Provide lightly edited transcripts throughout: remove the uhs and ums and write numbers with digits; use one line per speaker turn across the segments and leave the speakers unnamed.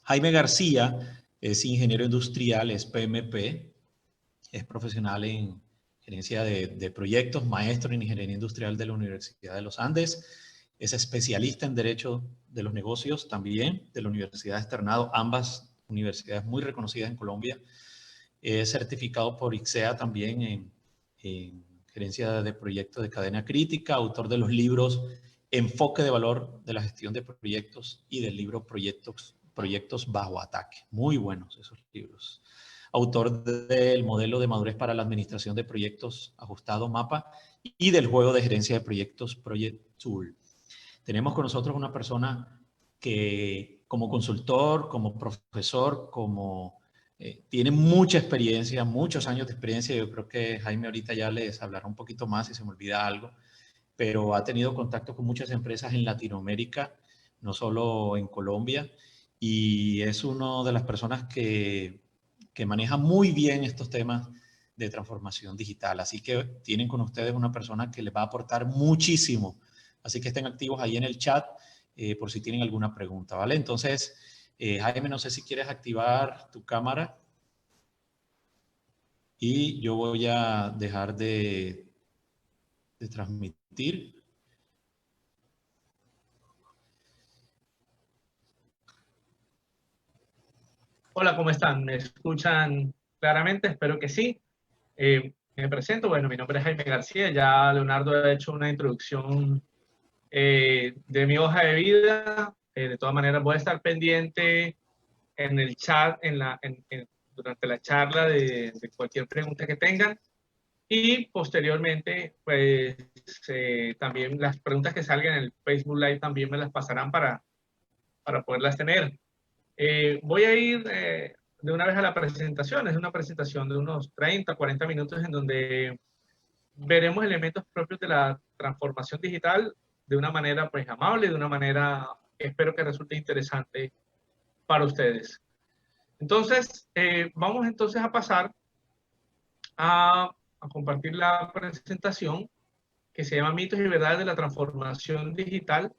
Jaime García es ingeniero industrial, es PMP, es profesional en gerencia de proyectos, maestro en ingeniería industrial de la Universidad de los Andes, es especialista en derecho de los negocios también de la Universidad de Externado, ambas universidades muy reconocidas en Colombia. Es certificado por ICSEA también en gerencia de proyectos de cadena crítica, autor de los libros Enfoque de valor de la gestión de proyectos y del libro Proyectos bajo ataque. Muy buenos esos libros. Autor del modelo de madurez para la administración de proyectos ajustado MAPA y del juego de gerencia de proyectos Project Tool. Tenemos con nosotros una persona que como consultor, como profesor, tiene mucha experiencia, muchos años de experiencia. Yo creo que Jaime ahorita ya les hablará un poquito más si se me olvida algo, pero ha tenido contacto con muchas empresas en Latinoamérica, no solo en Colombia, y es una de las personas que maneja muy bien estos temas de transformación digital. Así que tienen con ustedes una persona que les va a aportar muchísimo. Así que estén activos ahí en el chat por si tienen alguna pregunta, ¿vale? Entonces, Jaime, no sé si quieres activar tu cámara y yo voy a dejar de transmitir.
Hola, ¿cómo están? ¿Me escuchan claramente? Espero que sí. Me presento, bueno, mi nombre es Jaime García, ya Leonardo ha hecho una introducción de mi hoja de vida. De todas maneras, voy a estar pendiente en el chat, durante la charla de cualquier pregunta que tengan. Y posteriormente, pues también las preguntas que salgan en el Facebook Live también me las pasarán para poderlas tener. Voy a ir de una vez a la presentación. Es una presentación de unos 30, 40 minutos en donde veremos elementos propios de la transformación digital de una manera pues amable, de una manera que espero que resulte interesante para ustedes. Entonces, vamos entonces a pasar a compartir la presentación que se llama Mitos y Verdades de la Transformación Digital.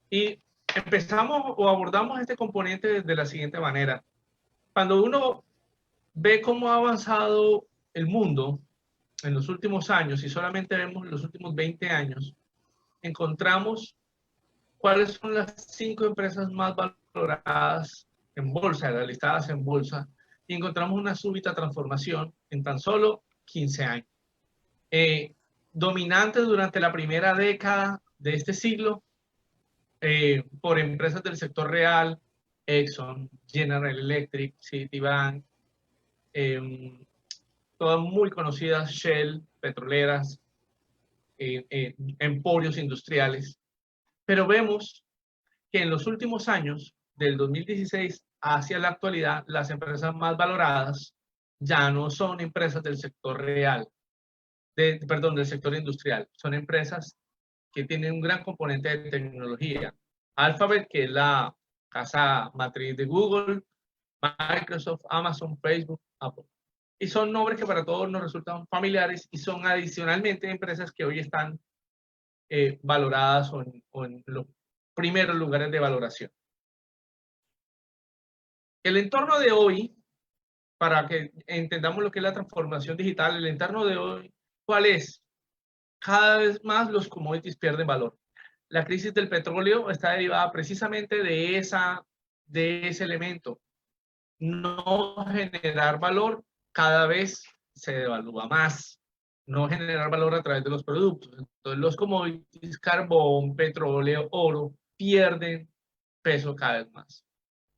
Y empezamos o abordamos este componente de la siguiente manera. Cuando uno ve cómo ha avanzado el mundo en los últimos años y solamente vemos los últimos 20 años, encontramos cuáles son las 5 empresas más valoradas en bolsa, las listadas en bolsa, y encontramos una súbita transformación en tan solo 15 años. Dominantes durante la primera década de este siglo por empresas del sector real, Exxon, General Electric, Citibank, todas muy conocidas, Shell, petroleras, emporios industriales. Pero vemos que en los últimos años, del 2016 hacia la actualidad, las empresas más valoradas ya no son empresas del sector real, perdón, del sector industrial. Son empresas que tienen un gran componente de tecnología. Alphabet, que es la casa matriz de Google, Microsoft, Amazon, Facebook, Apple. Y son nombres que para todos nos resultan familiares y son adicionalmente empresas que hoy están valoradas o en los primeros lugares de valoración. El entorno de hoy, para que entendamos lo que es la transformación digital, el entorno de hoy, ¿cuál es? Cada vez más los commodities pierden valor. La crisis del petróleo está derivada precisamente de ese elemento. No generar valor cada vez se devalúa más. No generar valor a través de los productos. Entonces los commodities, carbón, petróleo, oro, pierden peso cada vez más.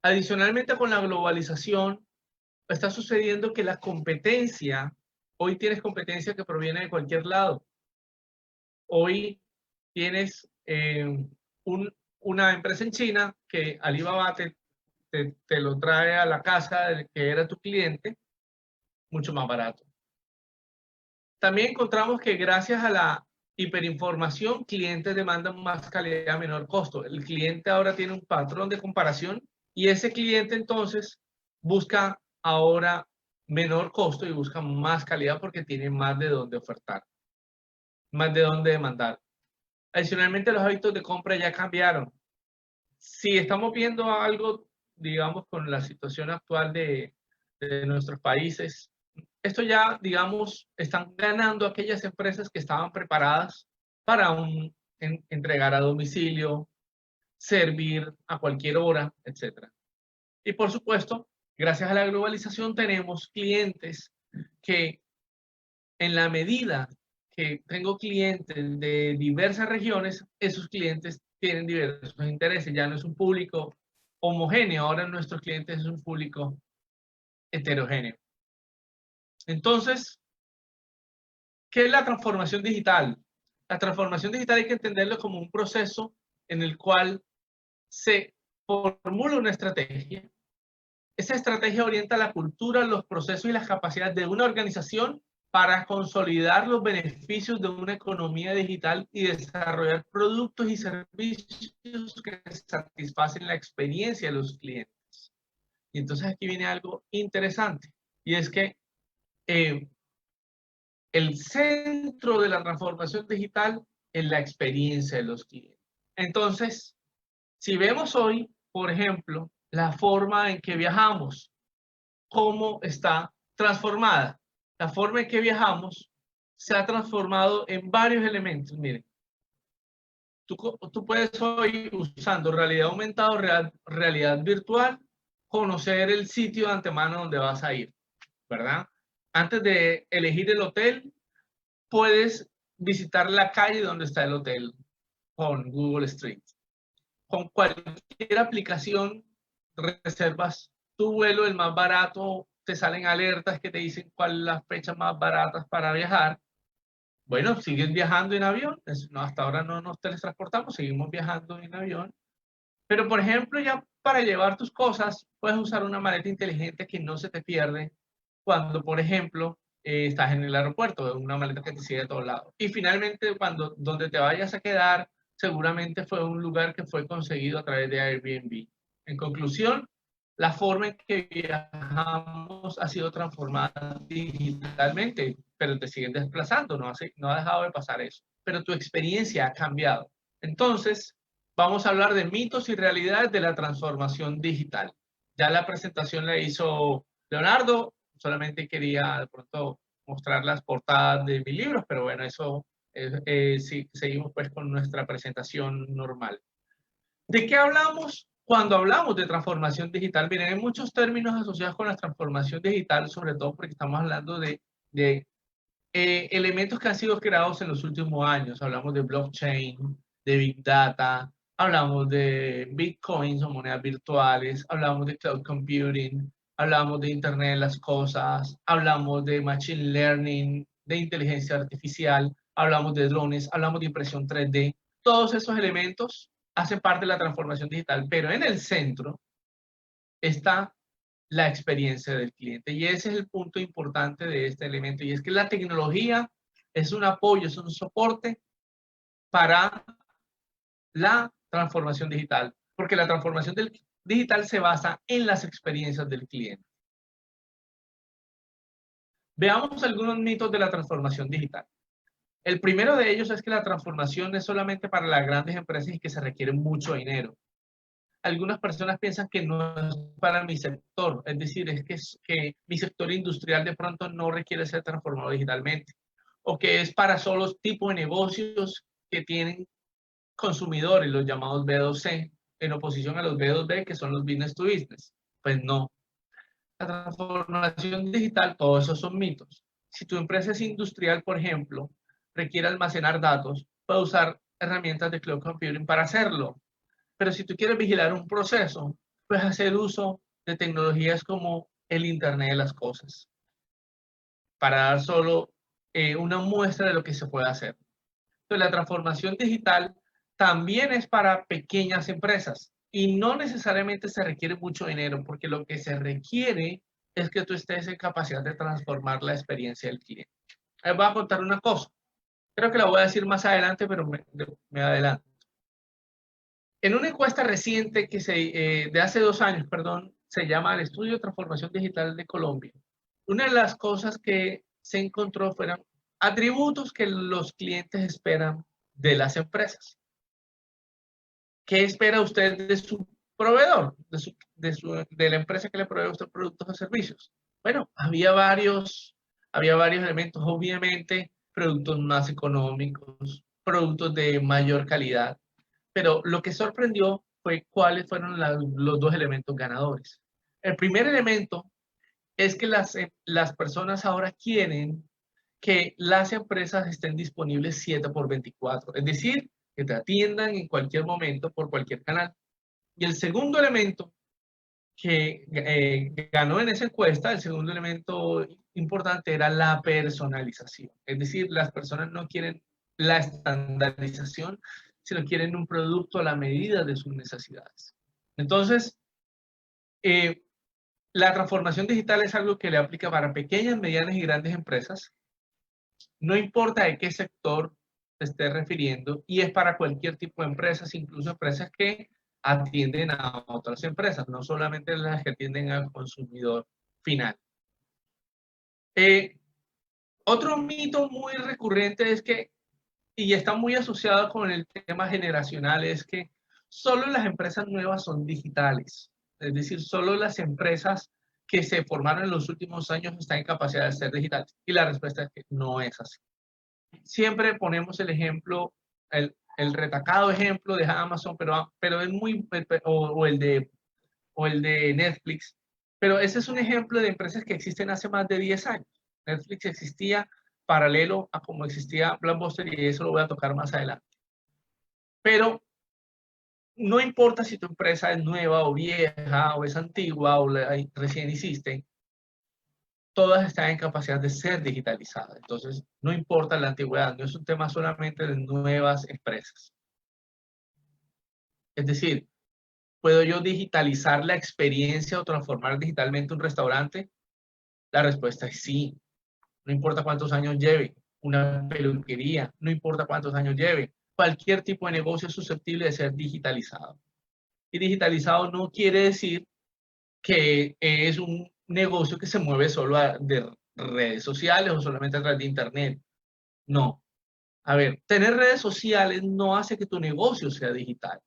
Adicionalmente, con la globalización, está sucediendo que la competencia, hoy tienes competencia que proviene de cualquier lado. Hoy tienes una empresa en China que Alibaba te lo trae a la casa del que era tu cliente mucho más barato. También encontramos que gracias a la hiperinformación, clientes demandan más calidad a menor costo. El cliente ahora tiene un patrón de comparación y ese cliente entonces busca ahora menor costo y busca más calidad porque tiene más de dónde ofertar, más de dónde demandar. Adicionalmente, los hábitos de compra ya cambiaron. si estamos viendo algo, digamos, con la situación actual de nuestros países, esto ya, digamos, están ganando aquellas empresas que estaban preparadas para entregar a domicilio, servir a cualquier hora, etc. Y por supuesto, gracias a la globalización tenemos clientes que, en la medida que tengo clientes de diversas regiones, esos clientes tienen diversos intereses. Ya no es un público homogéneo, ahora nuestros clientes es un público heterogéneo. Entonces, ¿qué es la transformación digital? La transformación digital hay que entenderlo como un proceso en el cual se formula una estrategia. Esa estrategia orienta la cultura, los procesos y las capacidades de una organización para consolidar los beneficios de una economía digital y desarrollar productos y servicios que satisfacen la experiencia de los clientes. Y entonces aquí viene algo interesante, y es que el centro de la transformación digital es la experiencia de los clientes. Entonces, si vemos hoy, por ejemplo, la forma en que viajamos, cómo está transformada. La forma en que viajamos se ha transformado en varios elementos. Miren, tú puedes hoy, usando realidad aumentada o realidad virtual, conocer el sitio de antemano donde vas a ir, ¿verdad? Antes de elegir el hotel, puedes visitar la calle donde está el hotel con Google Street. Con cualquier aplicación reservas tu vuelo, el más barato, te salen alertas que te dicen cuáles son las fechas más baratas para viajar. Bueno, sigues viajando en avión. No, hasta ahora no nos teletransportamos, seguimos viajando en avión. Pero, por ejemplo, ya para llevar tus cosas, puedes usar una maleta inteligente que no se te pierde cuando, por ejemplo, estás en el aeropuerto, una maleta que te sigue de todos lados. Y finalmente, donde te vayas a quedar, seguramente fue un lugar que fue conseguido a través de Airbnb. En conclusión, la forma en que viajamos ha sido transformada digitalmente, pero te siguen desplazando, no ha dejado de pasar eso. Pero tu experiencia ha cambiado. Entonces, vamos a hablar de mitos y realidades de la transformación digital. Ya la presentación la hizo Leonardo, solamente quería de pronto mostrar las portadas de mis libros, pero bueno, eso sí, seguimos pues con nuestra presentación normal. ¿De qué hablamos cuando hablamos de transformación digital? Miren, hay muchos términos asociados con la transformación digital, sobre todo porque estamos hablando de elementos que han sido creados en los últimos años. Hablamos de blockchain, de big data, hablamos de bitcoins o monedas virtuales, hablamos de cloud computing, hablamos de Internet de las cosas, hablamos de machine learning, de inteligencia artificial, hablamos de drones, hablamos de impresión 3D. Todos esos elementos hacen parte de la transformación digital, pero en el centro está la experiencia del cliente. Y ese es el punto importante de este elemento. Y es que la tecnología es un apoyo, es un soporte para la transformación digital. Porque la transformación digital se basa en las experiencias del cliente. Veamos algunos mitos de la transformación digital. El primero de ellos es que la transformación es solamente para las grandes empresas y que se requiere mucho dinero. Algunas personas piensan que no es para mi sector, es decir, que mi sector industrial de pronto no requiere ser transformado digitalmente, o que es para solo tipos de negocios que tienen consumidores, los llamados B2C, en oposición a los B2B, que son los business to business. Pues no. La transformación digital, todos esos son mitos. Si tu empresa es industrial, por ejemplo, requiere almacenar datos, puede usar herramientas de cloud computing para hacerlo. Pero si tú quieres vigilar un proceso, puedes hacer uso de tecnologías como el Internet de las cosas, para dar solo una muestra de lo que se puede hacer. Entonces, la transformación digital también es para pequeñas empresas y no necesariamente se requiere mucho dinero, porque lo que se requiere es que tú estés en capacidad de transformar la experiencia del cliente. Les voy a contar una cosa. Creo que la voy a decir más adelante, pero me adelanto. En una encuesta reciente de hace 2 años, perdón, se llama el Estudio de Transformación Digital de Colombia. Una de las cosas que se encontró fueron atributos que los clientes esperan de las empresas. ¿qué espera usted de su proveedor, de la empresa que le provee a usted productos o servicios? Bueno, había varios elementos, obviamente, productos más económicos, productos de mayor calidad, pero lo que sorprendió fue cuáles fueron los dos elementos ganadores. El primer elemento es que las personas ahora quieren que las empresas estén disponibles 7x24, es decir, que te atiendan en cualquier momento por cualquier canal. Y el segundo elemento que ganó en esa encuesta, el segundo elemento importante era la personalización. Es decir, las personas no quieren la estandarización, sino quieren un producto a la medida de sus necesidades. Entonces, la transformación digital es algo que le aplica para pequeñas, medianas y grandes empresas. No importa de qué sector se esté refiriendo, y es para cualquier tipo de empresas, incluso empresas que atienden a otras empresas, no solamente las que atienden al consumidor final. Otro mito muy recurrente es que, y está muy asociado con el tema generacional, es que solo las empresas nuevas son digitales. Es decir, solo las empresas que se formaron en los últimos años están en capacidad de ser digitales. Y la respuesta es que no es así. Siempre ponemos el ejemplo, el retacado ejemplo de Amazon, pero es muy, o el de Netflix, pero ese es un ejemplo de empresas que existen hace más de 10 años. Netflix existía paralelo a como existía Blockbuster, y eso lo voy a tocar más adelante. Pero no importa si tu empresa es nueva o vieja, o es antigua, o recién hiciste, todas están en capacidad de ser digitalizadas. Entonces, no importa la antigüedad, no es un tema solamente de nuevas empresas. Es decir, ¿puedo yo digitalizar la experiencia o transformar digitalmente un restaurante? La respuesta es sí. No importa cuántos años lleve. Una peluquería, no importa cuántos años lleve. Cualquier tipo de negocio es susceptible de ser digitalizado. Y digitalizado no quiere decir que es un negocio que se mueve solo de redes sociales o solamente a través de internet. No. A ver, tener redes sociales no hace que tu negocio sea digital.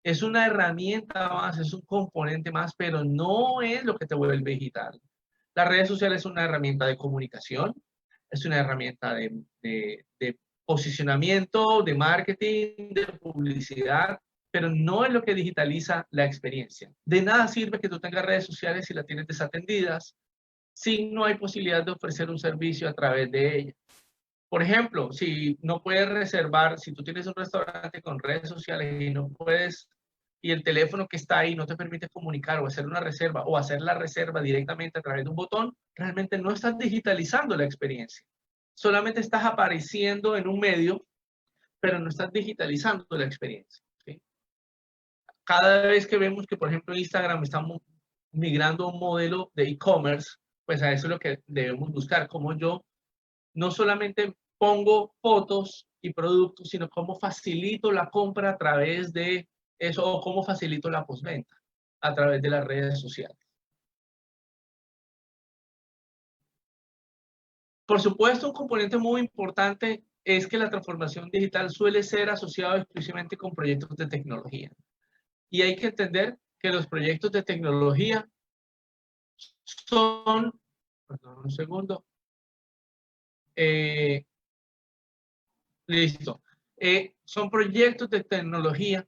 Es una herramienta más, es un componente más, pero no es lo que te vuelve digital. Las redes sociales son una herramienta de comunicación, es una herramienta de posicionamiento, de marketing, de publicidad, pero no es lo que digitaliza la experiencia. De nada sirve que tú tengas redes sociales si las tienes desatendidas, si no hay posibilidad de ofrecer un servicio a través de ellas. Por ejemplo, si no puedes reservar, si tú tienes un restaurante con redes sociales y no puedes, y el teléfono que está ahí no te permite comunicar o hacer una reserva o hacer la reserva directamente a través de un botón, realmente no estás digitalizando la experiencia. Solamente estás apareciendo en un medio, pero no estás digitalizando la experiencia. ¿Sí? Cada vez que vemos que, por ejemplo, Instagram está migrando a un modelo de e-commerce, pues a eso es lo que debemos buscar, cómo yo no solamente pongo fotos y productos, sino cómo facilito la compra a través de eso, o cómo facilito la postventa a través de las redes sociales. Por supuesto, un componente muy importante es que la transformación digital suele ser asociada exclusivamente con proyectos de tecnología. Y hay que entender que los proyectos de tecnología son, perdón, un segundo, listo. Son proyectos de tecnología,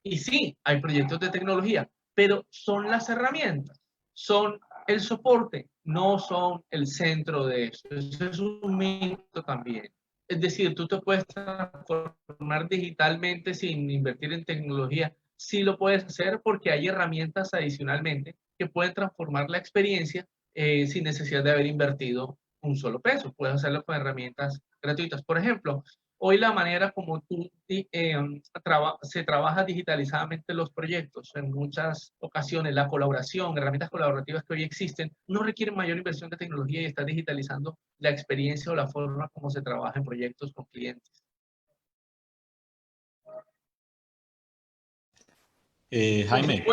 y sí, hay proyectos de tecnología, pero son las herramientas, son el soporte, no son el centro de eso. Eso es un mito también. Es decir, tú te puedes transformar digitalmente sin invertir en tecnología. Sí lo puedes hacer porque hay herramientas adicionalmente que pueden transformar la experiencia sin necesidad de haber invertido un solo peso. Puedes hacerlo con herramientas gratuitas. Por ejemplo, hoy la manera como se trabaja digitalizadamente los proyectos, en muchas ocasiones la colaboración, herramientas colaborativas que hoy existen, no requieren mayor inversión de tecnología y está digitalizando la experiencia o la forma como se trabaja en proyectos con clientes.
Jaime.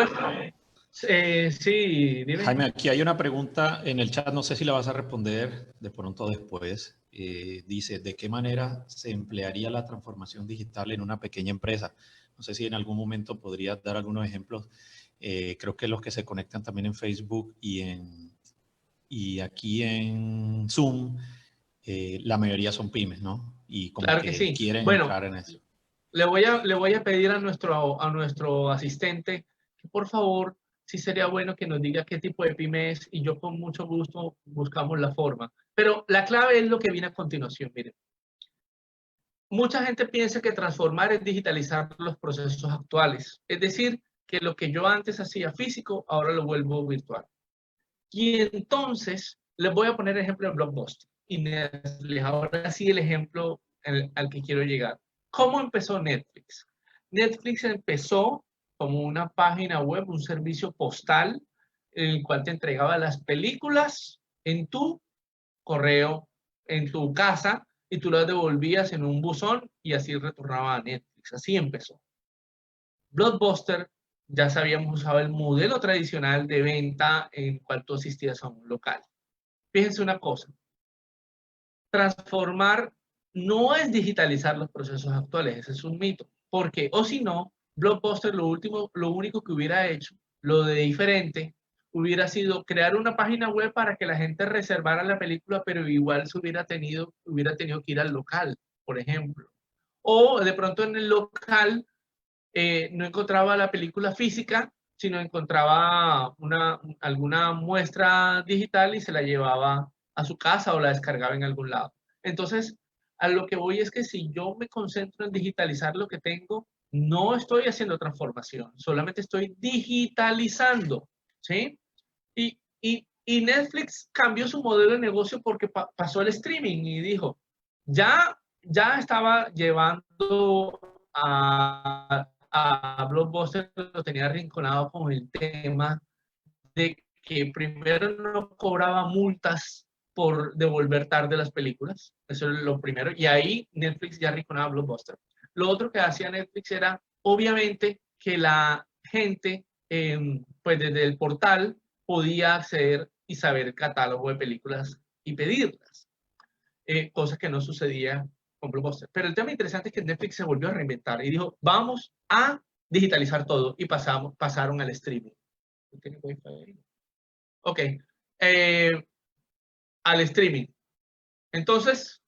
Sí, dime.
Jaime, aquí hay una pregunta en el chat, no sé si la vas a responder de pronto después. Dice, ¿de qué manera se emplearía la transformación digital en una pequeña empresa? No sé si en algún momento podrías dar algunos ejemplos. Creo que los que se conectan también en Facebook y aquí en Zoom, la mayoría son pymes, ¿no? Y como
Claro que
que
sí.
quieren
Bueno,
entrar en eso.
le voy a pedir a nuestro asistente que por favor, sí sería bueno que nos diga qué tipo de pyme es y yo con mucho gusto buscamos la forma. Pero la clave es lo que viene a continuación, miren. Mucha gente piensa que transformar es digitalizar los procesos actuales. Es decir, que lo que yo antes hacía físico, ahora lo vuelvo virtual. Y entonces, les voy a poner el ejemplo de Blockbuster. Y Netflix, ahora sí el ejemplo al que quiero llegar. ¿Cómo empezó Netflix? Netflix empezó como una página web, un servicio postal, en el cual te entregaba las películas en tu correo, en tu casa, y tú las devolvías en un buzón y así retornaba a Netflix. Así empezó. Blockbuster, ya sabíamos, usaba el modelo tradicional de venta en cual tú asistías a un local. Fíjense una cosa, transformar no es digitalizar los procesos actuales, ese es un mito, porque o si no, Blockbuster lo único que hubiera hecho, lo de diferente, hubiera sido crear una página web para que la gente reservara la película, pero igual se hubiera tenido que ir al local, por ejemplo. O de pronto en el local no encontraba la película física, sino encontraba alguna muestra digital y se la llevaba a su casa o la descargaba en algún lado. Entonces, a lo que voy es que si yo me concentro en digitalizar lo que tengo, no estoy haciendo transformación, solamente estoy digitalizando, ¿sí? Y Netflix cambió su modelo de negocio porque pasó el streaming y dijo, ya estaba llevando a Blockbuster, lo tenía arrinconado con el tema de que primero no cobraba multas por devolver tarde las películas. Eso es lo primero. Y ahí Netflix ya arrinconaba a Blockbuster. Lo otro que hacía Netflix era, obviamente, que la gente, pues desde el portal, podía acceder y saber el catálogo de películas y pedirlas. Cosa que no sucedía con Blockbuster. Pero el tema interesante es que Netflix se volvió a reinventar y dijo, vamos a digitalizar todo y pasaron al streaming. Ok, al streaming. Entonces,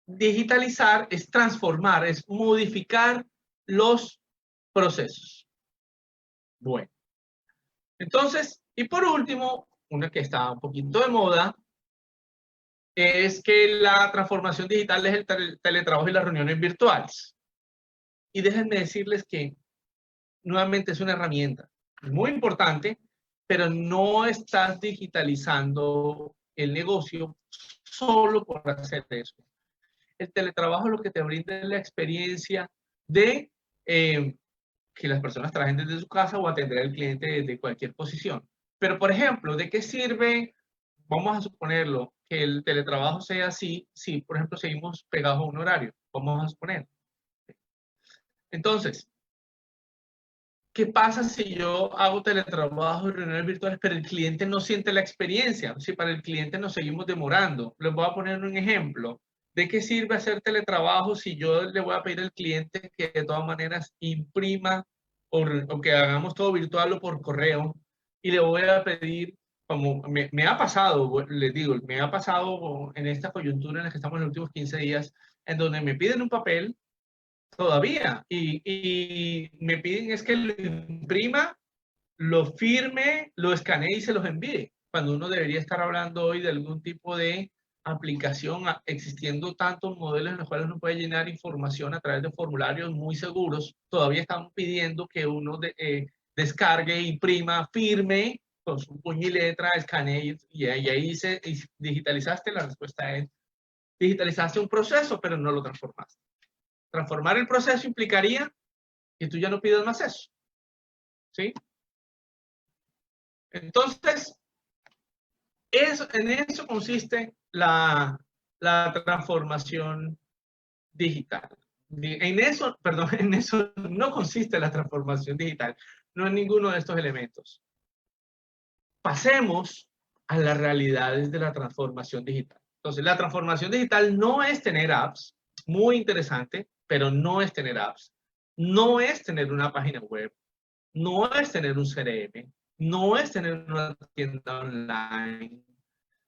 digitalizar es transformar, es modificar los procesos. Bueno, entonces, y por último, una que está un poquito de moda, es que la transformación digital es el teletrabajo y las reuniones virtuales. Y déjenme decirles que nuevamente es una herramienta muy importante, pero no estás digitalizando el negocio solo por hacer eso. El teletrabajo lo que te brinda es la experiencia de que las personas trabajen desde su casa o atender al cliente desde cualquier posición. Pero, por ejemplo, ¿de qué sirve? Vamos a suponerlo, que el teletrabajo sea así, si, por ejemplo, seguimos pegados a un horario. Vamos a suponer. Entonces, ¿qué pasa si yo hago teletrabajo y reuniones virtuales, pero el cliente no siente la experiencia? Si para el cliente nos seguimos demorando. Les voy a poner un ejemplo. ¿De qué sirve hacer teletrabajo si yo le voy a pedir al cliente que de todas maneras imprima o que hagamos todo virtual o por correo? Y le voy a pedir, como me ha pasado, les digo, me ha pasado en esta coyuntura en la que estamos en los últimos 15 días, en donde me piden un papel todavía y me piden es que lo imprima, lo firme, lo escanee y se los envíe, cuando uno debería estar hablando hoy de algún tipo de aplicación, existiendo tantos modelos en los cuales uno puede llenar información a través de formularios muy seguros. Todavía están pidiendo que uno descargue, imprima, firme con su puño y letra, escanee y ahí dice, digitalizaste. La respuesta es, digitalizaste un proceso, pero no lo transformaste. Transformar el proceso implicaría que tú ya no pidas más eso. ¿Sí? Entonces, en eso consiste la transformación digital. En eso, perdón, en eso no consiste la transformación digital. No en ninguno de estos elementos. Pasemos a las realidades de la transformación digital. Entonces, la transformación digital no es tener apps, muy interesante, pero no es tener apps, no es tener una página web, no es tener un CRM, no es tener una tienda online,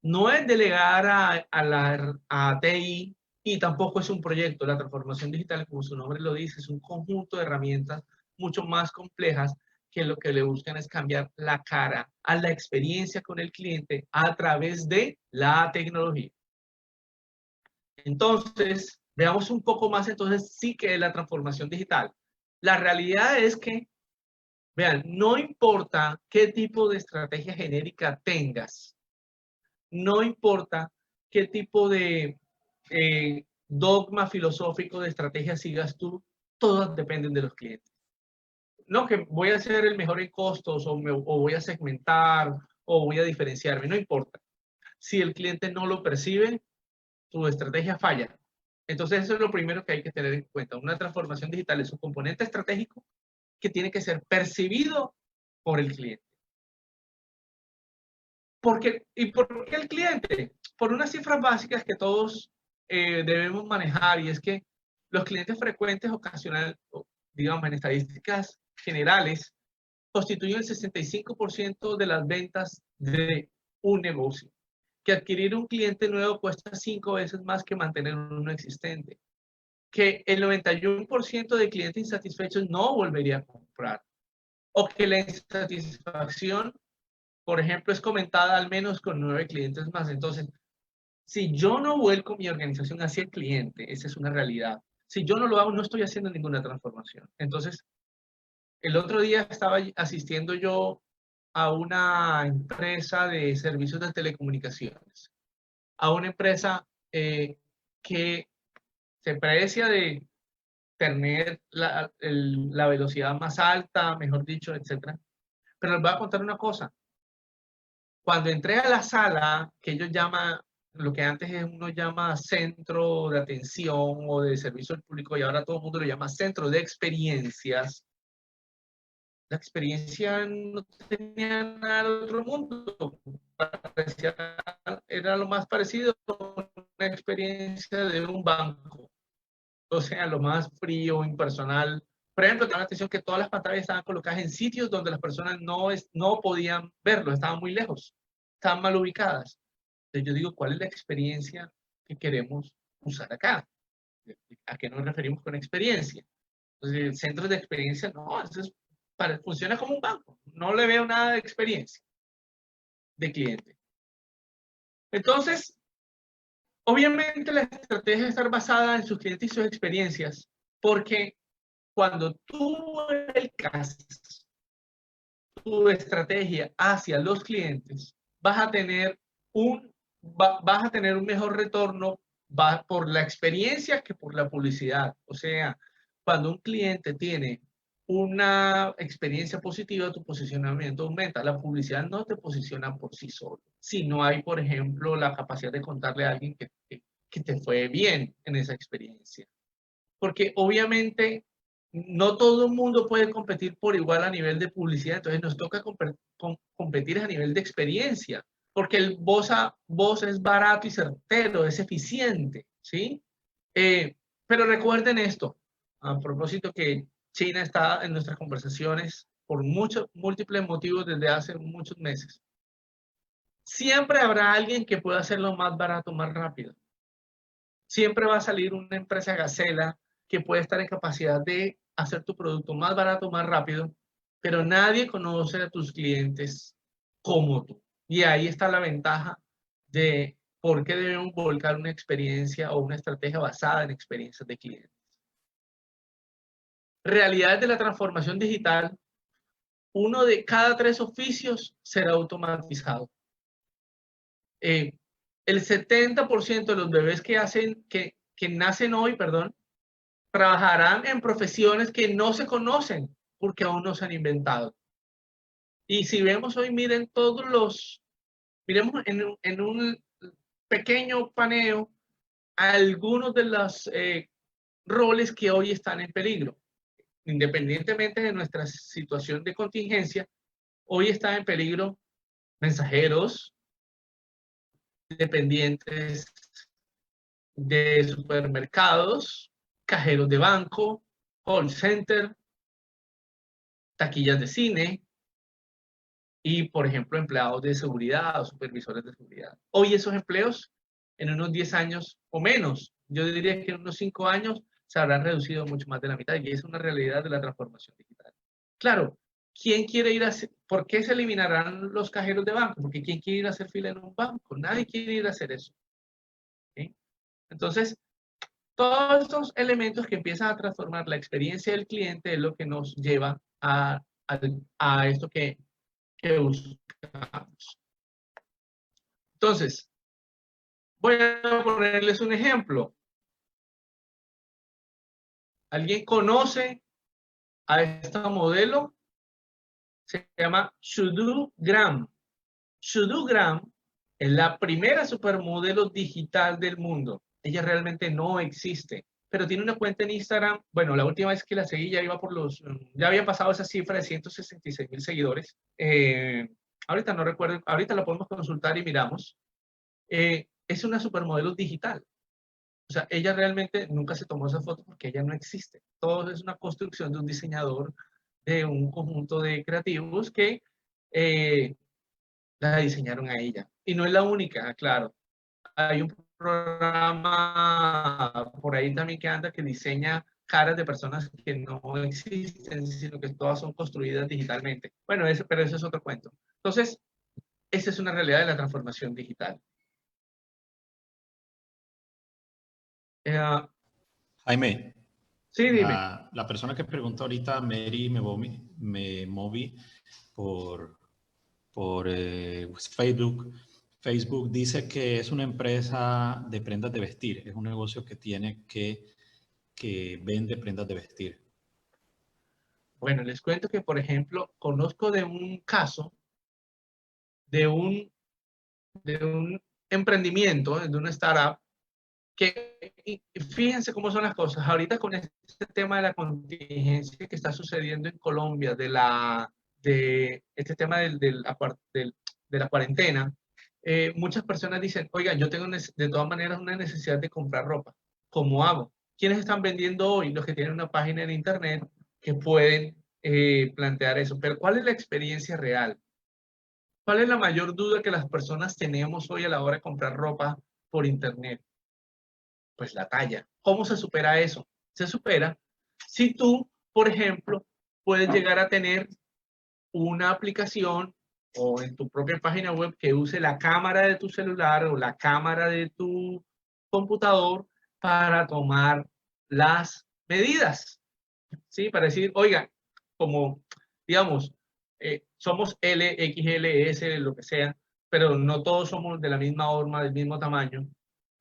no es delegar a TI y tampoco es un proyecto. La transformación digital, como su nombre lo dice, es un conjunto de herramientas mucho más complejas que lo que le buscan es cambiar la cara a la experiencia con el cliente a través de la tecnología. Entonces, veamos un poco más entonces sí que es la transformación digital. La realidad es que, vean, no importa qué tipo de estrategia genérica tengas, no importa qué tipo de dogma filosófico de estrategia sigas tú, todas dependen de los clientes. No que voy a ser el mejor en costos o voy a segmentar o voy a diferenciarme, no importa. Si el cliente no lo percibe, tu estrategia falla. Entonces eso es lo primero que hay que tener en cuenta. Una transformación digital es un componente estratégico que tiene que ser percibido por el cliente. ¿Y por qué el cliente? Por unas cifras básicas que todos debemos manejar, y es que los clientes frecuentes ocasional, digamos en estadísticas generales, constituyen el 65% de las ventas de un negocio. Que adquirir un cliente nuevo cuesta 5 veces más que mantener uno existente. Que el 91% de clientes insatisfechos no volvería a comprar. O que la insatisfacción, por ejemplo, es comentada al menos con 9 clientes más. Entonces, si yo no vuelco mi organización hacia el cliente, esa es una realidad. Si yo no lo hago, no estoy haciendo ninguna transformación. Entonces, el otro día estaba asistiendo yo a una empresa de servicios de telecomunicaciones, a una empresa que se precia de tener la velocidad más alta, mejor dicho, etc. Pero les voy a contar una cosa. Cuando entré a la sala, que ellos llaman, lo que antes uno llama centro de atención o de servicio al público, y ahora todo el mundo lo llama centro de experiencias, la experiencia no tenía nada del otro mundo. Parecía, era lo más parecido a una experiencia de un banco. O sea, lo más frío, impersonal. Por ejemplo, tengo la atención que todas las pantallas estaban colocadas en sitios donde las personas no podían verlo, estaban muy lejos, estaban mal ubicadas. Entonces yo digo, ¿cuál es la experiencia que queremos usar acá? ¿A qué nos referimos con experiencia? Entonces, centros de experiencia, no, eso es funciona como un banco. No le veo nada de experiencia de cliente. Entonces, obviamente la estrategia debe estar basada en sus clientes y sus experiencias, porque cuando tú volcas tu estrategia hacia los clientes, vas a tener vas a tener un mejor retorno por la experiencia que por la publicidad. O sea, cuando un cliente tiene una experiencia positiva, tu posicionamiento aumenta. La publicidad no te posiciona por sí solo. Si no hay, por ejemplo, la capacidad de contarle a alguien que te fue bien en esa experiencia. Porque obviamente no todo el mundo puede competir por igual a nivel de publicidad, entonces nos toca competir a nivel de experiencia, porque el voz a voz es barato y certero, es eficiente, ¿sí? Pero recuerden esto, a propósito que China está en nuestras conversaciones por múltiples motivos desde hace muchos meses. Siempre habrá alguien que pueda hacerlo más barato, más rápido. Siempre va a salir una empresa gacela que puede estar en capacidad de hacer tu producto más barato, más rápido, pero nadie conoce a tus clientes como tú. Y ahí está la ventaja de por qué debemos volcar una experiencia o una estrategia basada en experiencias de clientes. Realidades de la transformación digital: 1 de cada 3 oficios será automatizado. El 70% de los bebés que nacen hoy, trabajarán en profesiones que no se conocen porque aún no se han inventado. Y si vemos hoy, miren miremos en un pequeño paneo algunos de los roles que hoy están en peligro. Independientemente de nuestra situación de contingencia, hoy están en peligro mensajeros, dependientes de supermercados, cajeros de banco, call center, taquillas de cine y, por ejemplo, empleados de seguridad o supervisores de seguridad. Hoy esos empleos, en unos 10 años o menos, yo diría que en unos 5 años, se habrán reducido mucho más de la mitad y es una realidad de la transformación digital. Claro, ¿quién quiere ir a hacer, por qué se eliminarán los cajeros de banco? Porque ¿quién quiere ir a hacer fila en un banco? Nadie quiere ir a hacer eso. ¿Sí? Entonces, todos estos elementos que empiezan a transformar la experiencia del cliente es lo que nos lleva a esto que buscamos. Entonces, voy a ponerles un ejemplo. ¿Alguien conoce a este modelo? Se llama Shudugram. Shudugram es la primera supermodelo digital del mundo. Ella realmente no existe, pero tiene una cuenta en Instagram. Bueno, la última vez que la seguí ya iba ya había pasado esa cifra de 166,000 seguidores. Ahorita no recuerdo, ahorita la podemos consultar y miramos. Es una supermodelo digital. O sea, ella realmente nunca se tomó esa foto porque ella no existe. Todo es una construcción de un diseñador, de un conjunto de creativos que la diseñaron a ella. Y no es la única, claro. Hay un programa por ahí también que anda que diseña caras de personas que no existen, sino que todas son construidas digitalmente. Bueno, pero eso es otro cuento. Entonces, esa es una realidad de la transformación digital.
Jaime,
Sí, dime.
la persona que preguntó ahorita, Mary Memovi, por Facebook, dice que es una empresa de prendas de vestir, es un negocio que tiene que vende prendas de vestir.
Bueno, les cuento que, por ejemplo, conozco de un caso de un emprendimiento, de una startup, que fíjense cómo son las cosas. Ahorita con este tema de la contingencia que está sucediendo en Colombia, de este tema de la cuarentena, muchas personas dicen, oiga, yo tengo de todas maneras una necesidad de comprar ropa. ¿Cómo hago? ¿Quiénes están vendiendo hoy? Los que tienen una página en internet que pueden plantear eso. Pero ¿cuál es la experiencia real? ¿Cuál es la mayor duda que las personas tenemos hoy a la hora de comprar ropa por internet? Pues la talla. ¿Cómo se supera eso? Se supera si tú, por ejemplo, puedes llegar a tener una aplicación o en tu propia página web que use la cámara de tu celular o la cámara de tu computador para tomar las medidas, ¿sí? Para decir, oiga, como, digamos, somos L, XL, S, lo que sea, pero no todos somos de la misma forma, del mismo tamaño.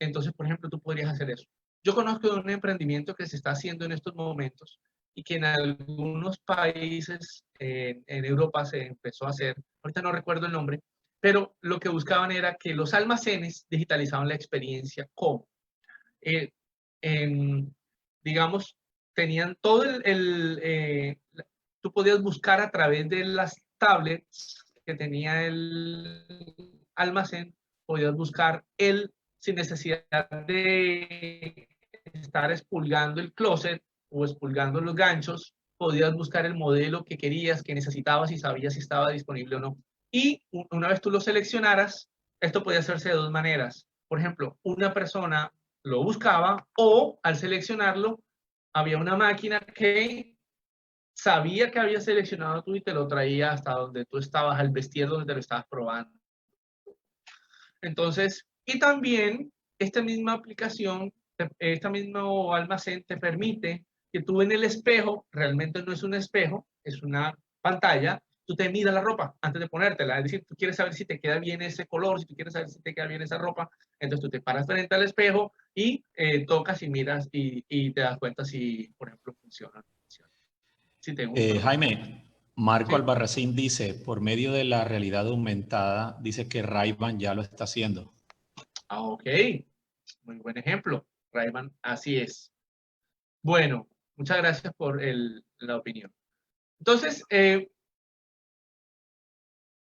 Entonces, por ejemplo, tú podrías hacer eso. Yo conozco de un emprendimiento que se está haciendo en estos momentos y que en algunos países en Europa se empezó a hacer, ahorita no recuerdo el nombre, pero lo que buscaban era que los almacenes digitalizaban la experiencia como, digamos, tenían todo tú podías buscar a través de las tablets que tenía el almacén, podías buscar sin necesidad de estar expulgando el closet o expulgando los ganchos, podías buscar el modelo que querías, que necesitabas y sabías si estaba disponible o no. Y una vez tú lo seleccionaras, esto podía hacerse de dos maneras. Por ejemplo, una persona lo buscaba o al seleccionarlo, había una máquina que sabía que había seleccionado tú y te lo traía hasta donde tú estabas, al vestir donde te lo estabas probando. Entonces, y también esta misma aplicación, este mismo almacén te permite que tú en el espejo, realmente no es un espejo, es una pantalla, tú te midas la ropa antes de ponértela. Es decir, tú quieres saber si te queda bien ese color, si tú quieres saber si te queda bien esa ropa, entonces tú te paras frente al espejo y tocas y miras y te das cuenta si, por ejemplo, funciona o no funciona. Si te gusta.
Jaime, Marco
Sí.
Albarracín dice, por medio de la realidad aumentada, dice que Ray-Ban ya lo está haciendo.
Ah, ok. Muy buen ejemplo. Ray-Ban, así es. Bueno, muchas gracias por la opinión. Entonces,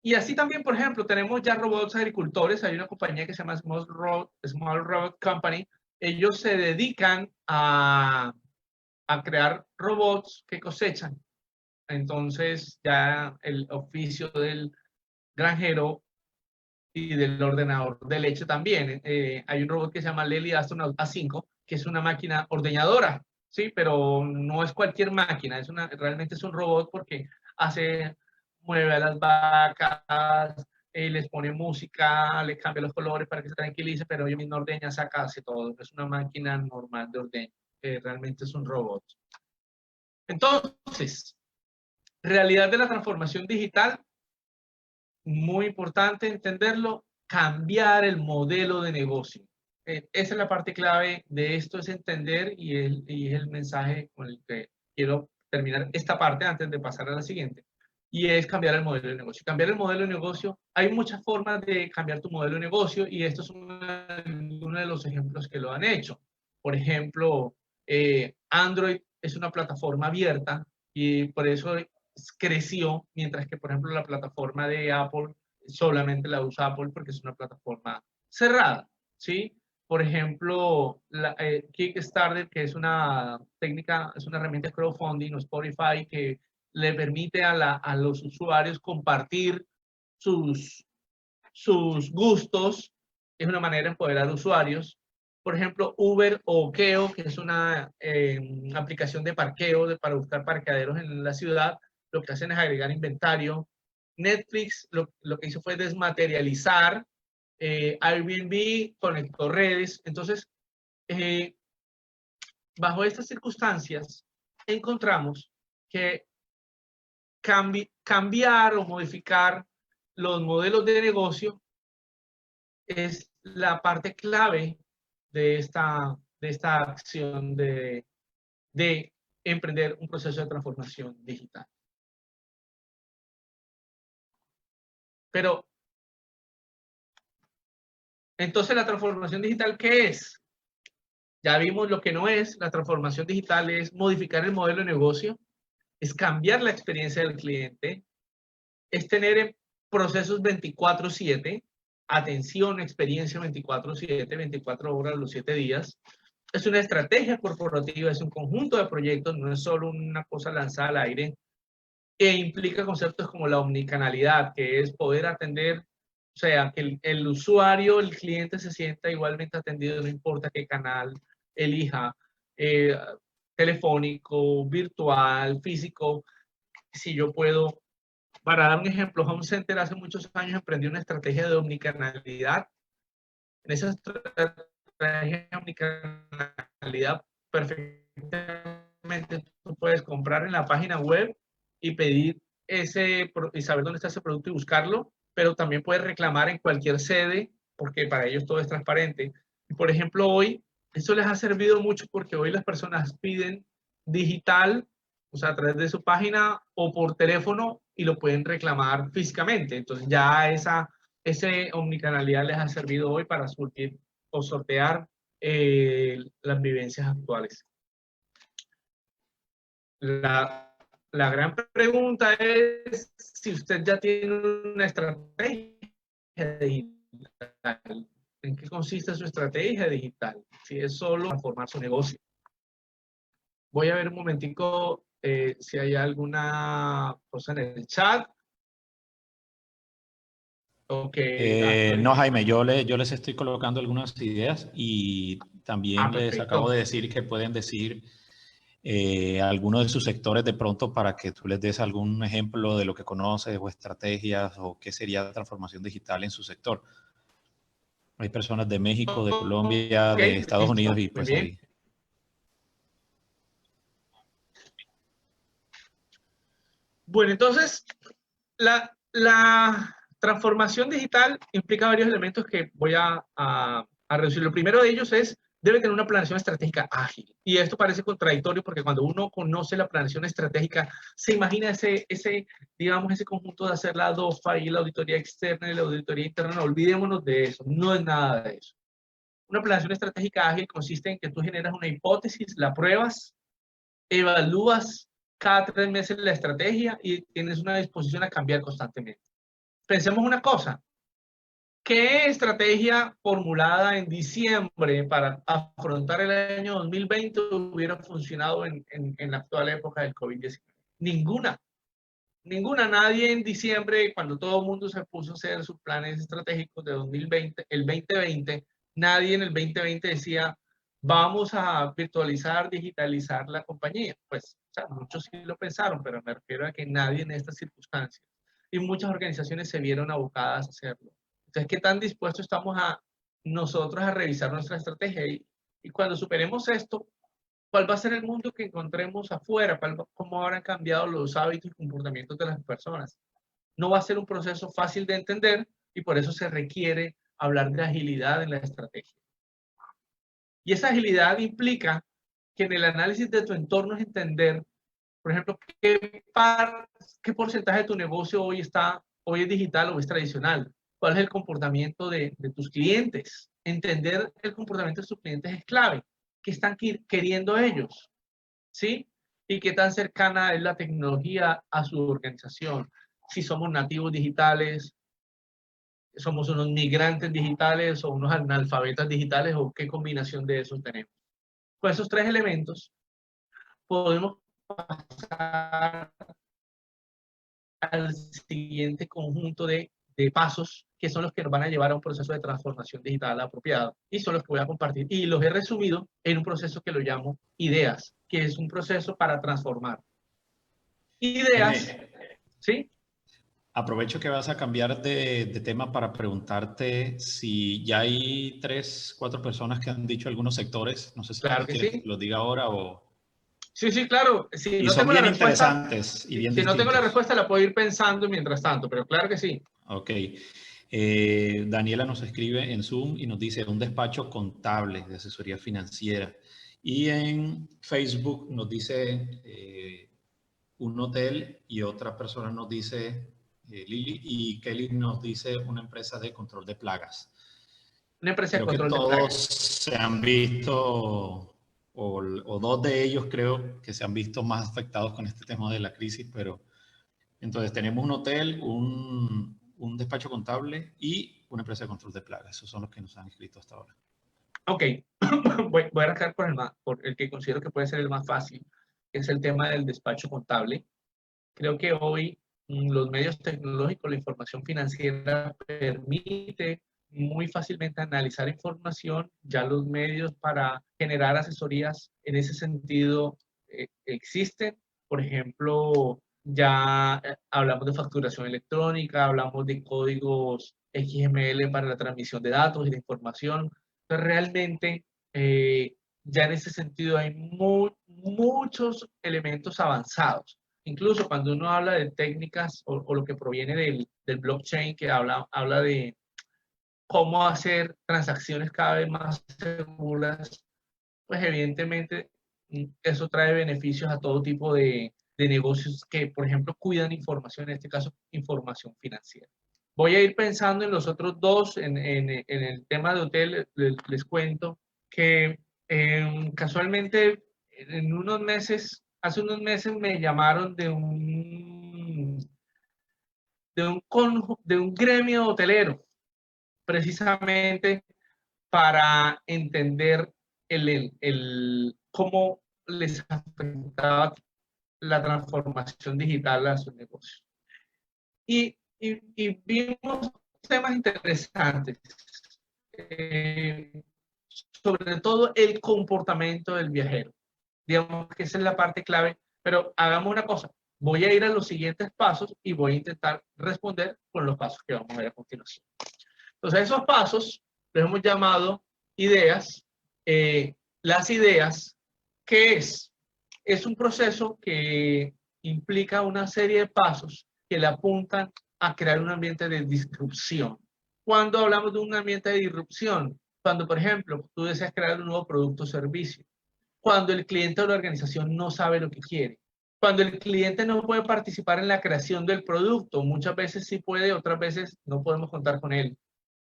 y así también, por ejemplo, tenemos ya robots agricultores. Hay una compañía que se llama Small Robot Company. Ellos se dedican a a crear robots que cosechan. Entonces ya el oficio del granjero y del ordenador de leche también. Hay un robot que se llama Lely Astronaut A5, que es una máquina ordeñadora, ¿sí? Pero no es cualquier máquina, realmente es un robot porque mueve a las vacas, les pone música, le cambia los colores para que se tranquilice, pero ella misma ordeña, saca, hace todo. Es una máquina normal de ordeño, realmente es un robot. Entonces, realidad de la transformación digital, muy importante entenderlo, cambiar el modelo de negocio. Esa es la parte clave de esto, es entender, y es el mensaje con el que quiero terminar esta parte antes de pasar a la siguiente, y es cambiar el modelo de negocio. Cambiar el modelo de negocio, hay muchas formas de cambiar tu modelo de negocio, y esto es uno de los ejemplos que lo han hecho. Por ejemplo, Android es una plataforma abierta, y por eso creció, mientras que, por ejemplo, la plataforma de Apple solamente la usa Apple porque es una plataforma cerrada, ¿sí? Por ejemplo, Kickstarter, que es una técnica, es una herramienta de crowdfunding, o Spotify, que le permite a los usuarios compartir sus gustos, es una manera de empoderar usuarios. Por ejemplo, Uber o Okeo, que es una aplicación de parqueo para buscar parqueaderos en la ciudad, lo que hacen es agregar inventario. Netflix lo que hizo fue desmaterializar. Airbnb conectó redes. Entonces, bajo estas circunstancias, encontramos que cambiar o modificar los modelos de negocio es la parte clave de esta acción de emprender un proceso de transformación digital. Pero, entonces, ¿la transformación digital qué es? Ya vimos lo que no es. La transformación digital es modificar el modelo de negocio, es cambiar la experiencia del cliente, es tener procesos 24/7, atención, experiencia 24/7, 24 horas los 7 días. Es una estrategia corporativa, es un conjunto de proyectos, no es solo una cosa lanzada al aire, que implica conceptos como la omnicanalidad, que es poder atender, o sea, que el usuario, el cliente se sienta igualmente atendido, no importa qué canal elija, telefónico, virtual, físico. Si yo puedo, para dar un ejemplo, Home Center hace muchos años emprendió una estrategia de omnicanalidad. En esa estrategia de omnicanalidad, perfectamente tú puedes comprar en la página web y pedir y saber dónde está ese producto y buscarlo, pero también puedes reclamar en cualquier sede, porque para ellos todo es transparente. Y por ejemplo, hoy, eso les ha servido mucho porque hoy las personas piden digital, o sea, a través de su página o por teléfono, y lo pueden reclamar físicamente. Entonces ya esa omnicanalidad les ha servido hoy para surtir o sortear las vivencias actuales. La gran pregunta es si usted ya tiene una estrategia digital. ¿En qué consiste su estrategia digital? Si es solo transformar su negocio. Voy a ver un momentico si hay alguna cosa en el chat. Okay.
No, Jaime, yo les estoy colocando algunas ideas y también les acabo de decir que pueden decir algunos de sus sectores de pronto para que tú les des algún ejemplo de lo que conoces o estrategias o qué sería transformación digital en su sector. Hay personas de México, de Colombia, de Estados Unidos y pues ahí.
Bueno, entonces, la transformación digital implica varios elementos que voy a reducir. Lo primero de ellos es, debe tener una planeación estratégica ágil. Y esto parece contradictorio porque cuando uno conoce la planeación estratégica, se imagina digamos, ese conjunto de hacer la DOFA y la auditoría externa y la auditoría interna. No, olvidémonos de eso, no es nada de eso. Una planeación estratégica ágil consiste en que tú generas una hipótesis, la pruebas, evalúas cada 3 meses la estrategia y tienes una disposición a cambiar constantemente. Pensemos una cosa, ¿Qué estrategia formulada en diciembre para afrontar el año 2020 hubiera funcionado en la actual época del COVID-19? Ninguna. Ninguna. Nadie en diciembre, cuando todo el mundo se puso a hacer sus planes estratégicos de 2020, el 2020, nadie en el 2020 decía, vamos a virtualizar, digitalizar la compañía. Pues, o sea, muchos sí lo pensaron, pero me refiero a que nadie en estas circunstancias. Y muchas organizaciones se vieron abocadas a hacerlo. Entonces, ¿qué tan dispuestos estamos a nosotros a revisar nuestra estrategia? Y cuando superemos esto, ¿cuál va a ser el mundo que encontremos afuera? ¿Cómo habrán cambiado los hábitos y comportamientos de las personas? No va a ser un proceso fácil de entender y por eso se requiere hablar de agilidad en la estrategia. Y esa agilidad implica que en el análisis de tu entorno es entender, por ejemplo, qué porcentaje de tu negocio hoy es digital o es tradicional. ¿Cuál es el comportamiento de tus clientes? Entender el comportamiento de tus clientes es clave. ¿Qué están queriendo ellos? ¿Sí? Y qué tan cercana es la tecnología a su organización. Si somos nativos digitales, somos unos migrantes digitales o unos analfabetas digitales o qué combinación de esos tenemos. Con esos tres elementos podemos pasar al siguiente conjunto de pasos que son los que nos van a llevar a un proceso de transformación digital apropiado y son los que voy a compartir. Y los he resumido en un proceso que lo llamo ideas, que es un proceso para transformar. Ideas, ¿sí?
Aprovecho que vas a cambiar de tema para preguntarte si ya hay 3, 4 personas que han dicho algunos sectores. No sé si
Claro que
quieres
sí.
que los diga ahora o...
Sí, sí, claro. Si
Y
no
son
tengo la
bien
respuesta,
interesantes y bien
si no tengo la
distintos.
respuesta, la puedo ir pensando mientras tanto, pero claro que sí.
Ok. Daniela nos escribe en Zoom y nos dice un despacho contable de asesoría financiera. Y en Facebook nos dice un hotel y otra persona nos dice, Lili, y Kelly nos dice una empresa de control de plagas.
Una empresa de
Creo que
control de
todos
plagas.
se han visto, o dos de ellos creo que se han visto más afectados con este tema de la crisis, pero entonces tenemos un hotel, un despacho contable y una empresa de control de plagas. Esos son los que nos han escrito hasta ahora.
Ok, voy a arrancar por el que considero que puede ser el más fácil, que es el tema del despacho contable. Creo que hoy los medios tecnológicos, la información financiera permite muy fácilmente analizar información. Ya los medios para generar asesorías en ese sentido existen. Por ejemplo, ya hablamos de facturación electrónica, hablamos de códigos XML para la transmisión de datos y de información. Entonces, realmente, ya en ese sentido hay muchos elementos avanzados. Incluso cuando uno habla de técnicas o lo que proviene del blockchain, que habla de cómo hacer transacciones cada vez más seguras, pues evidentemente eso trae beneficios a todo tipo de negocios que, por ejemplo, cuidan información, en este caso, información financiera. Voy a ir pensando en los otros dos, en el tema de hotel, les cuento que casualmente en unos meses, hace unos meses me llamaron de un gremio hotelero, precisamente para entender cómo les afectaba la transformación digital a sus negocios. Y vimos temas interesantes, sobre todo el comportamiento del viajero. Digamos que esa es la parte clave, pero hagamos una cosa, voy a ir a los siguientes pasos y voy a intentar responder con los pasos que vamos a ver a continuación. Entonces, esos pasos los hemos llamado ideas. Las ideas, ¿qué es? Es un proceso que implica una serie de pasos que le apuntan a crear un ambiente de disrupción. Cuando hablamos de un ambiente de disrupción, cuando, por ejemplo, tú deseas crear un nuevo producto o servicio, cuando el cliente o la organización no sabe lo que quiere, cuando el cliente no puede participar en la creación del producto, muchas veces sí puede, otras veces no podemos contar con él.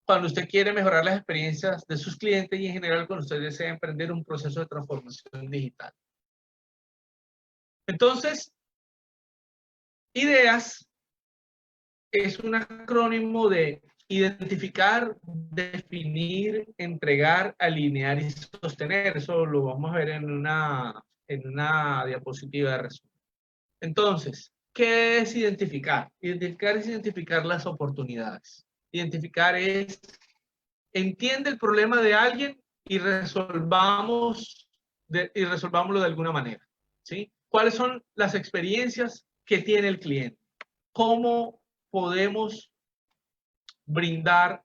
Cuando usted quiere mejorar las experiencias de sus clientes y en general cuando usted desea emprender un proceso de transformación digital. Entonces, ideas es un acrónimo de identificar, definir, entregar, alinear y sostener. Eso lo vamos a ver en una diapositiva de resumen. Entonces, ¿qué es identificar? Identificar es identificar las oportunidades. Identificar es, entiende el problema de alguien y resolvámoslo de alguna manera, ¿sí? ¿Cuáles son las experiencias que tiene el cliente? ¿Cómo podemos brindar,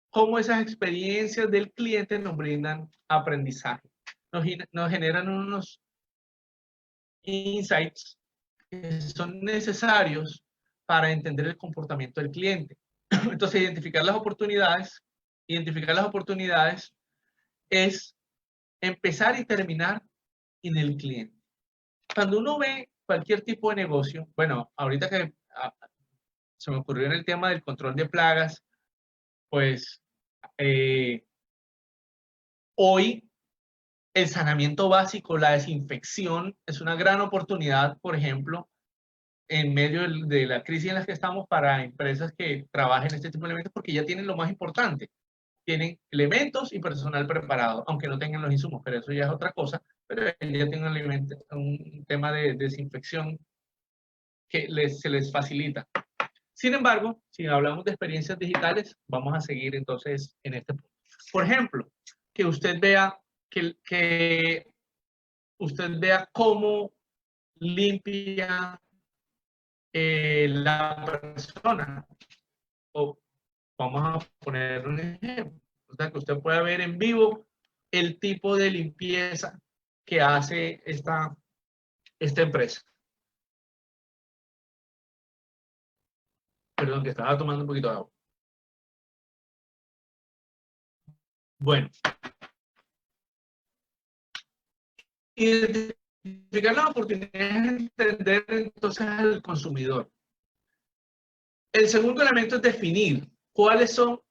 cómo esas experiencias del cliente nos brindan aprendizaje? Nos generan unos insights que son necesarios para entender el comportamiento del cliente. Entonces, identificar las oportunidades es empezar y terminar en el cliente. Cuando uno ve cualquier tipo de negocio, bueno, ahorita que se me ocurrió en el tema del control de plagas, pues hoy el saneamiento básico, la desinfección, es una gran oportunidad, por ejemplo, en medio de la crisis en la que estamos para empresas que trabajen este tipo de elementos, porque ya tienen lo más importante. Tienen elementos y personal preparado, aunque no tengan los insumos, pero eso ya es otra cosa, pero ya tienen un tema de desinfección que se les facilita. Sin embargo, si hablamos de experiencias digitales, vamos a seguir entonces en este punto. Por ejemplo, que usted vea cómo limpia la persona. O vamos a poner un ejemplo. O sea, que usted pueda ver en vivo el tipo de limpieza que hace esta empresa. Perdón, que estaba tomando un poquito de agua. Bueno. Identificar las oportunidades es entender entonces al consumidor. El segundo elemento es definir cuáles son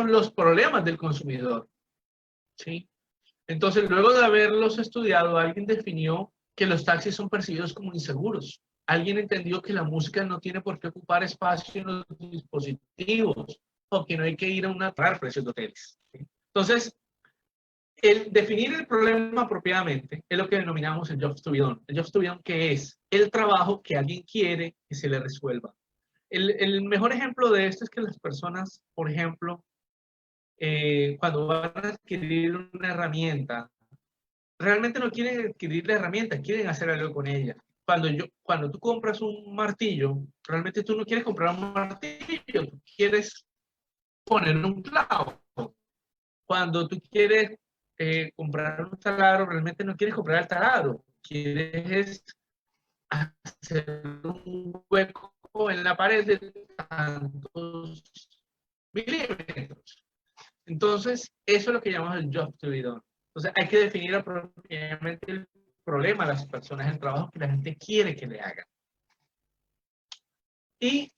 los problemas del consumidor, ¿sí? Entonces, luego de haberlos estudiado, alguien definió que los taxis son percibidos como inseguros. Alguien entendió que la música no tiene por qué ocupar espacio en los dispositivos o que no hay que ir a una precios de hoteles, ¿sí? Entonces, el definir el problema apropiadamente es lo que denominamos el jobs to be done. El jobs to be done, que es el trabajo que alguien quiere que se le resuelva. El mejor ejemplo de esto es que las personas, por ejemplo, cuando van a adquirir una herramienta, realmente no quieren adquirir la herramienta, quieren hacer algo con ella. Cuando tú compras un martillo, realmente tú no quieres comprar un martillo, tú quieres poner un clavo. Cuando tú quieres comprar un taladro, realmente no quieres comprar el taladro, quieres hacer un hueco en la pared de tantos milímetros. Entonces, eso es lo que llamamos el job to be done. Entonces, hay que definir apropiadamente el problema a las personas, el trabajo que la gente quiere que le hagan. Y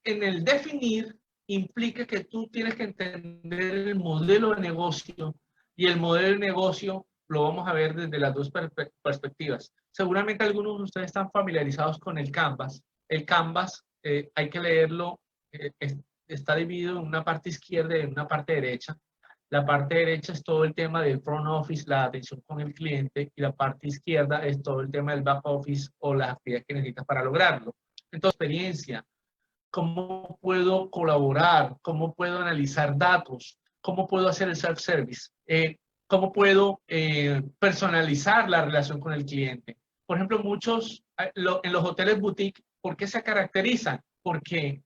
en el definir implica que tú tienes que entender el modelo de negocio, y el modelo de negocio lo vamos a ver desde las dos perspectivas. Seguramente algunos de ustedes están familiarizados con el Canvas. El Canvas hay que leerlo, está dividido en una parte izquierda y en una parte derecha. La parte derecha es todo el tema del front office, la atención con el cliente, y la parte izquierda es todo el tema del back office o las actividades que necesitas para lograrlo. Entonces, experiencia, cómo puedo colaborar, cómo puedo analizar datos, cómo puedo hacer el self-service, cómo puedo personalizar la relación con el cliente. Por ejemplo, muchos en los hoteles boutique, ¿por qué se caracterizan? Porque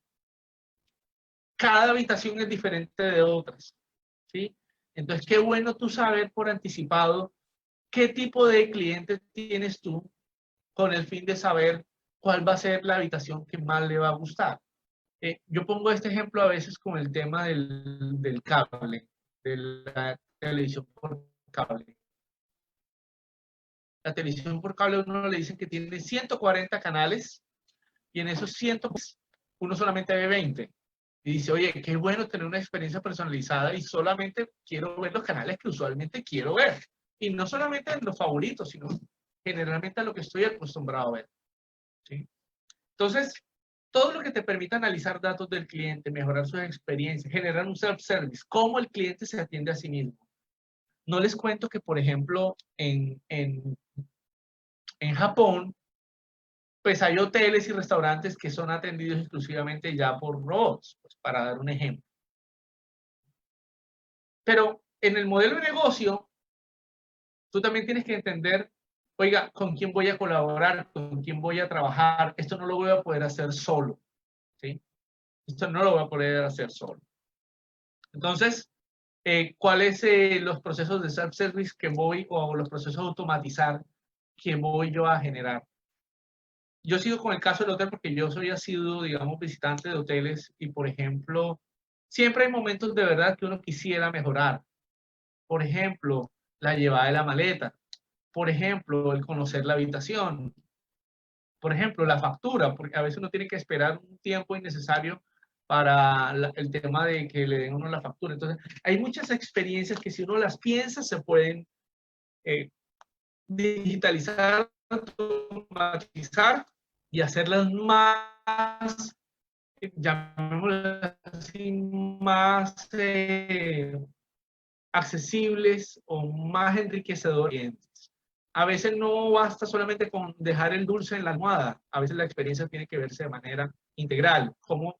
cada habitación es diferente de otras, ¿sí? Entonces, qué bueno tú saber por anticipado qué tipo de cliente tienes tú, con el fin de saber cuál va a ser la habitación que más le va a gustar. Yo pongo este ejemplo a veces con el tema del cable, de la televisión por cable. La televisión por cable, uno le dicen que tiene 140 canales, y en esos 100 uno solamente ve 20. Y dice, oye, qué bueno tener una experiencia personalizada y solamente quiero ver los canales que usualmente quiero ver. Y no solamente en los favoritos, sino generalmente a lo que estoy acostumbrado a ver, ¿sí? Entonces, todo lo que te permita analizar datos del cliente, mejorar sus experiencias, generar un self-service, cómo el cliente se atiende a sí mismo. No les cuento que, por ejemplo, en Japón, pues hay hoteles y restaurantes que son atendidos exclusivamente ya por robots, pues, para dar un ejemplo. Pero en el modelo de negocio, tú también tienes que entender, oiga, ¿con quién voy a colaborar? ¿Con quién voy a trabajar? Esto no lo voy a poder hacer solo, ¿sí? Esto no lo voy a poder hacer solo. Entonces, ¿cuáles los procesos de self-service que voy, o los procesos de automatizar que voy yo a generar? Yo sigo con el caso del hotel porque yo soy asiduo, digamos, visitante de hoteles y, por ejemplo, siempre hay momentos de verdad que uno quisiera mejorar. Por ejemplo, la llevada de la maleta. Por ejemplo, el conocer la habitación. Por ejemplo, la factura, porque a veces uno tiene que esperar un tiempo innecesario para el tema de que le den uno la factura. Entonces, hay muchas experiencias que si uno las piensa se pueden digitalizar, automatizar y hacerlas más, llamémoslas así, más accesibles o más enriquecedoras. A veces no basta solamente con dejar el dulce en la almohada, a veces la experiencia tiene que verse de manera integral, como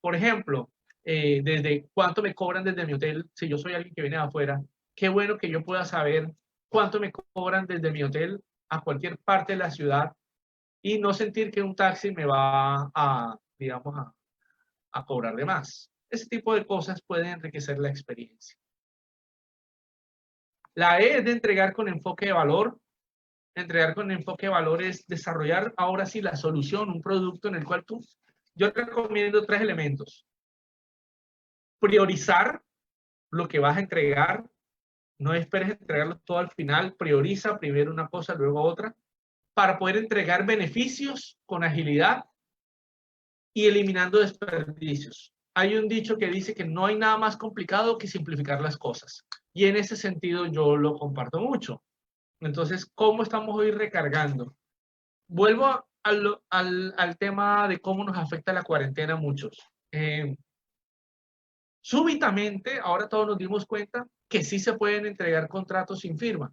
por ejemplo, desde cuánto me cobran desde mi hotel, si yo soy alguien que viene de afuera, qué bueno que yo pueda saber cuánto me cobran desde mi hotel a cualquier parte de la ciudad y no sentir que un taxi me va a, digamos, a cobrar de más. Ese tipo de cosas pueden enriquecer la experiencia. La E es de entregar con enfoque de valor. Entregar con enfoque de valor es desarrollar ahora sí la solución, un producto en el cual yo recomiendo 3 elementos. Priorizar lo que vas a entregar. No esperes entregarlo todo al final. Prioriza primero una cosa, luego otra, para poder entregar beneficios con agilidad y eliminando desperdicios. Hay un dicho que dice que no hay nada más complicado que simplificar las cosas. Y en ese sentido yo lo comparto mucho. Entonces, ¿cómo estamos hoy recargando? Vuelvo al tema de cómo nos afecta la cuarentena a muchos. Súbitamente, ahora todos nos dimos cuenta que sí se pueden entregar contratos sin firma.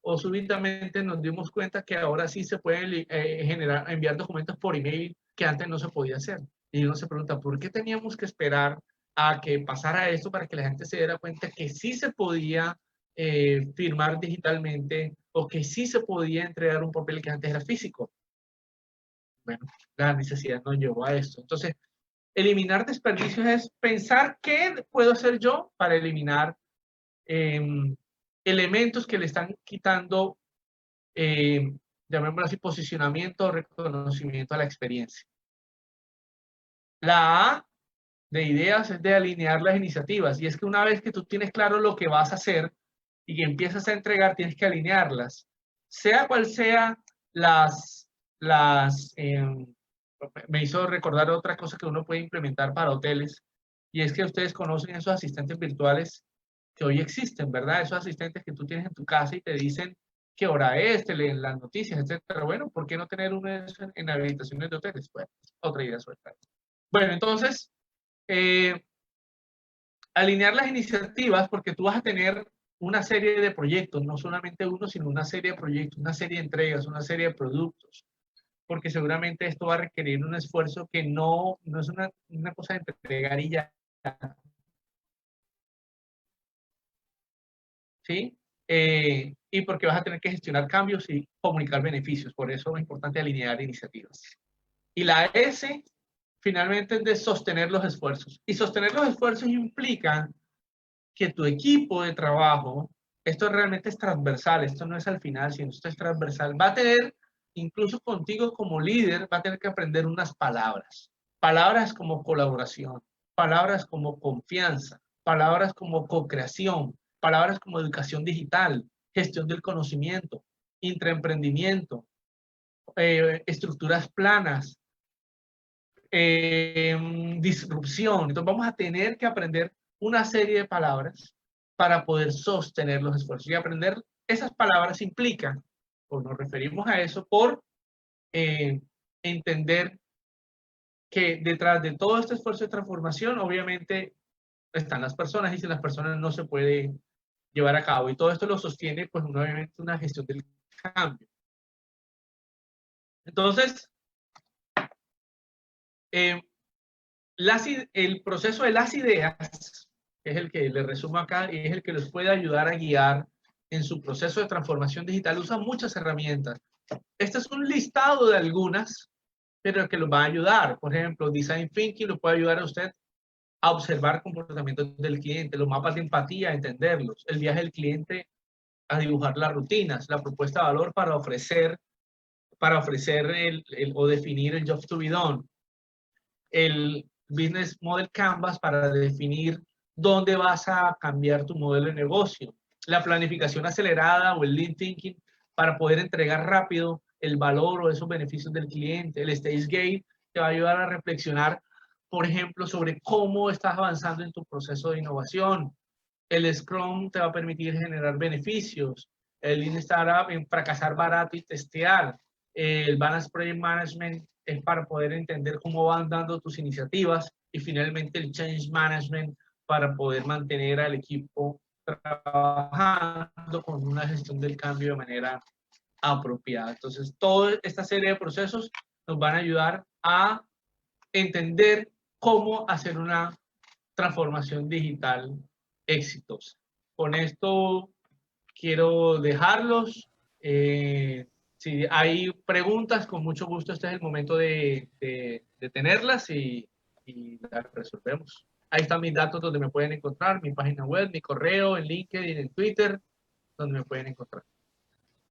O súbitamente nos dimos cuenta que ahora sí se pueden enviar documentos por email que antes no se podía hacer. Y uno se pregunta, ¿por qué teníamos que esperar a que pasara esto para que la gente se diera cuenta que sí se podía firmar digitalmente o que sí se podía entregar un papel que antes era físico? Bueno, la necesidad nos llevó a esto. Entonces, eliminar desperdicios es pensar qué puedo hacer yo para eliminar elementos que le están quitando, llamémoslo así, posicionamiento o reconocimiento a la experiencia. La A de ideas es de alinear las iniciativas. Y es que una vez que tú tienes claro lo que vas a hacer y que empiezas a entregar, tienes que alinearlas. Sea cual sea me hizo recordar otra cosa que uno puede implementar para hoteles, y es que ustedes conocen esos asistentes virtuales que hoy existen, ¿verdad? Esos asistentes que tú tienes en tu casa y te dicen qué hora es, te leen las noticias, etcétera. Bueno, ¿por qué no tener uno de esos en habitaciones de hoteles? Bueno, otra idea suelta. Bueno, entonces, alinear las iniciativas, porque tú vas a tener una serie de proyectos, no solamente uno, sino una serie de proyectos, una serie de entregas, una serie de productos, porque seguramente esto va a requerir un esfuerzo que no es una cosa de entregar y ya, ¿sí? Y porque vas a tener que gestionar cambios y comunicar beneficios, por eso es importante alinear iniciativas. Y la S, finalmente, es de sostener los esfuerzos. Y sostener los esfuerzos implica que tu equipo de trabajo, esto realmente es transversal, esto no es al final, sino esto es transversal, va a tener, incluso contigo como líder, va a tener que aprender unas palabras. Palabras como colaboración, palabras como confianza, palabras como co-creación, palabras como educación digital, gestión del conocimiento, intraemprendimiento, estructuras planas, disrupción. Entonces vamos a tener que aprender una serie de palabras para poder sostener los esfuerzos. Y aprender esas palabras implica, o nos referimos a eso, por entender que detrás de todo este esfuerzo de transformación, obviamente, están las personas, y sin las personas no se puede llevar a cabo. Y todo esto lo sostiene, pues, obviamente, una gestión del cambio. Entonces, el proceso de las ideas, que es el que le resumo acá, y es el que les puede ayudar a guiar en su proceso de transformación digital, usa muchas herramientas. Este es un listado de algunas, pero que los va a ayudar. Por ejemplo, Design Thinking lo puede ayudar a usted a observar comportamientos del cliente, los mapas de empatía, a entenderlos, el viaje del cliente, a dibujar las rutinas, la propuesta de valor para ofrecer o definir el job to be done, el Business Model Canvas para definir dónde vas a cambiar tu modelo de negocio, la planificación acelerada o el Lean Thinking para poder entregar rápido el valor o esos beneficios del cliente, el Stage Gate te va a ayudar a reflexionar, por ejemplo, sobre cómo estás avanzando en tu proceso de innovación, el Scrum te va a permitir generar beneficios, el Lean Startup en fracasar barato y testear, el Balance Project Management es para poder entender cómo van dando tus iniciativas, y finalmente el Change Management para poder mantener al equipo trabajando con una gestión del cambio de manera apropiada. Entonces, toda esta serie de procesos nos van a ayudar a entender cómo hacer una transformación digital exitosa. Con esto quiero dejarlos. Si hay preguntas, con mucho gusto este es el momento de tenerlas y las resolvemos. Ahí están mis datos donde me pueden encontrar, mi página web, mi correo, en LinkedIn, en Twitter, donde me pueden encontrar.